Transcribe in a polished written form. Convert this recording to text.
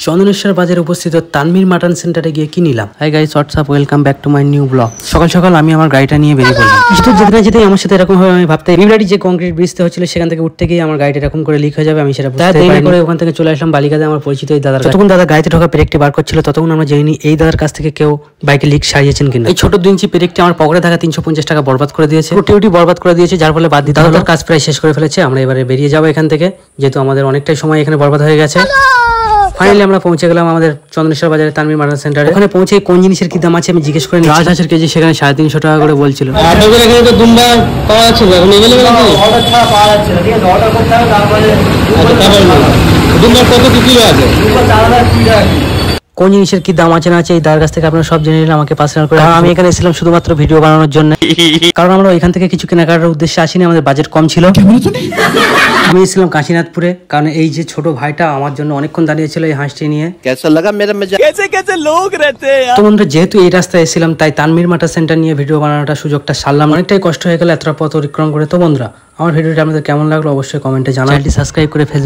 চন্দনেশ্বর বাজারে উপস্থিত তানভীর মাটন সেন্টারে গিয়ে কি নিলাম। Hi guys, WhatsApp, welcome back to my new blog. সকাল সকাল আমি আমার গাড়িটা নিয়ে বেরিয়ে পড়লাম। কিছু যেতে না যেতেই আমার সাথে এরকম ভাবে আমি ভাবতে রিমরাডি যে কংক্রিট ব্রিজতে হচ্ছিল সেখান থেকে উঠতে গিয়ে আমার গাড়িটা এরকম করে লিক হয়ে যাবে, আমি সেটা বুঝতে পারিনি। করে ওখান থেকে চলে আসলাম বালিকাতে আমার পরিচিত এই দাদা। যতক্ষণ দাদা গাড়িতে ঢোকা পেরেকটি বার করছিল ততক্ষণ আমরা জানি এই দাদার কাছ থেকে কেউ বাইকে লিক সারিয়েছেন কিনা। এই ছোট 2 ইঞ্চি পেরেকটি আমার পকেটে থাকা 350 টাকা বরবাদ করে দিয়েছে, টিউটি বরবাদ করে দিয়েছে, যার ফলে বাদ দিতে হলো। কাজ প্রায় শেষ করে ফেলেছে, আমরা এবারে বেরিয়ে যাবো এখান থেকে, যেহেতু আমাদের অনেকটাই সময় এখানে বরবাদ হয়ে গেছে। ফাইনালি আমরা পৌঁছে গেলাম আমাদের চন্দনেশ্বর বাজারে তানভীর মাটন সেন্টারে। ওখানে পৌঁছে কোন জিনিসের কি দাম আছে আমি জিজ্ঞেস করে রাজহাঁসের কেজি সেখানে 350 টাকা করে বলছিল। আপনাদের এখানে তো দুম্বা পাওয়া যাচ্ছে, এখন अवेलेबल আছে? অর্ডার ছাড়া পাওয়া যাচ্ছে না, ঠিক আছে? অর্ডার করতে হবে, তারপরে দুম্বা কত কিলো আছে? দুম্বা 4000 কিলো আছে। কোন জিনিসের কি দাম আছে না আছে এই দাদার কাছ থেকে আপনারা সব জেনে নিলাম, আমাকে পার্সোনাল করে। আমি এখানে এসেছিলাম শুধুমাত্র ভিডিও বানানোর জন্য, কারণ আমরা এখান থেকে কিছু কেনাকাটার উদ্দেশ্যে আসিনি, আমাদের বাজেট কম ছিল। আমি এসেছিলাম কাশীনাথপুরে, কারণ এই যে ছোট ভাইটা আমার জন্য অনেকক্ষণ দাঁড়িয়েছিল এই হাঁসটি নিয়ে। তো বন্ধুরা, যেহেতু এই রাস্তায় এসেছিলাম তাই তানভীর মাটন সেন্টার নিয়ে ভিডিও বানানোটা সুযোগটা সারলাম। অনেকটাই কষ্ট হয়ে গেল এতটা পথ অতিক্রম করে। তো বন্ধুরা, আমার ভিডিওটা আপনাদের কেমন লাগলো অবশ্যই কমেন্টে জানান। চ্যানেলটি সাবস্ক্রাইব করে ফেসবুক